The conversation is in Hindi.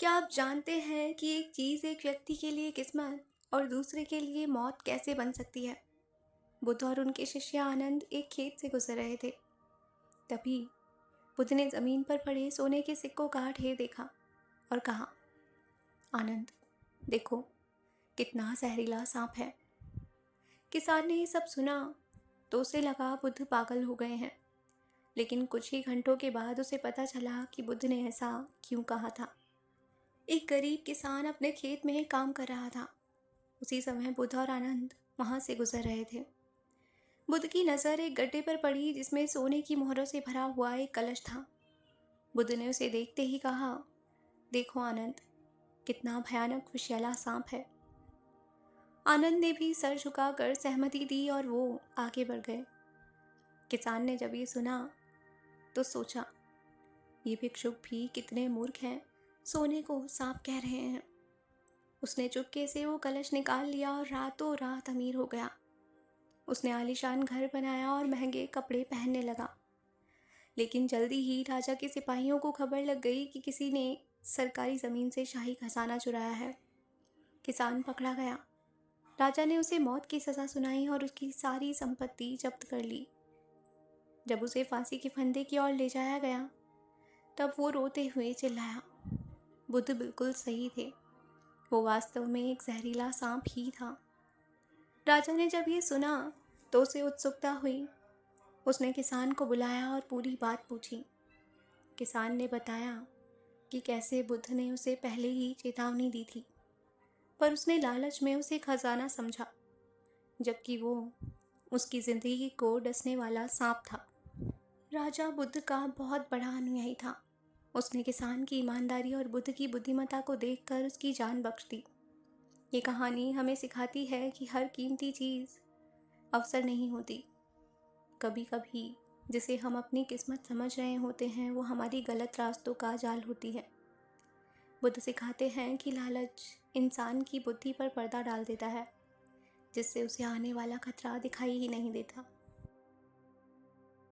क्या आप जानते हैं कि एक चीज़ एक व्यक्ति के लिए किस्मत और दूसरे के लिए मौत कैसे बन सकती है? बुद्ध और उनके शिष्य आनंद एक खेत से गुजर रहे थे। तभी बुद्ध ने जमीन पर पड़े सोने के सिक्कों का ढेर देखा और कहा, आनंद, देखो कितना जहरीला सांप है। किसान ने ये सब सुना तो उसे लगा बुद्ध पागल हो गए हैं, लेकिन कुछ ही घंटों के बाद उसे पता चला कि बुद्ध ने ऐसा क्यों कहा था। एक गरीब किसान अपने खेत में काम कर रहा था। उसी समय बुद्ध और आनंद वहां से गुजर रहे थे। बुद्ध की नज़र एक गड्ढे पर पड़ी जिसमें सोने की मोहरों से भरा हुआ एक कलश था। बुद्ध ने उसे देखते ही कहा, देखो आनंद, कितना भयानक विषैला सांप है। आनंद ने भी सर झुकाकर सहमति दी और वो आगे बढ़ गए। किसान ने जब ये सुना तो सोचा, ये भिक्षुक भी कितने मूर्ख हैं, सोने को सांप कह रहे हैं। उसने चुपके से वो कलश निकाल लिया और रातों रात अमीर हो गया। उसने आलीशान घर बनाया और महंगे कपड़े पहनने लगा। लेकिन जल्दी ही राजा के सिपाहियों को खबर लग गई कि किसी ने सरकारी ज़मीन से शाही खजाना चुराया है। किसान पकड़ा गया। राजा ने उसे मौत की सज़ा सुनाई और उसकी सारी संपत्ति जब्त कर ली। जब उसे फांसी के फंदे की ओर ले जाया गया तब वो रोते हुए चिल्लाया, बुद्ध बिल्कुल सही थे, वो वास्तव में एक जहरीला सांप ही था। राजा ने जब ये सुना तो उसे उत्सुकता हुई। उसने किसान को बुलाया और पूरी बात पूछी। किसान ने बताया कि कैसे बुद्ध ने उसे पहले ही चेतावनी दी थी, पर उसने लालच में उसे खजाना समझा, जबकि वो उसकी जिंदगी को डसने वाला सांप था। राजा बुद्ध का बहुत बड़ा अनुयायी था। उसने किसान की ईमानदारी और बुद्ध की बुद्धिमत्ता को देखकर उसकी जान बख्श दी। ये कहानी हमें सिखाती है कि हर कीमती चीज़ अवसर नहीं होती। कभी कभी जिसे हम अपनी किस्मत समझ रहे होते हैं वो हमारी गलत रास्तों का जाल होती है। बुद्ध सिखाते हैं कि लालच इंसान की बुद्धि पर पर्दा डाल देता है, जिससे उसे आने वाला खतरा दिखाई ही नहीं देता।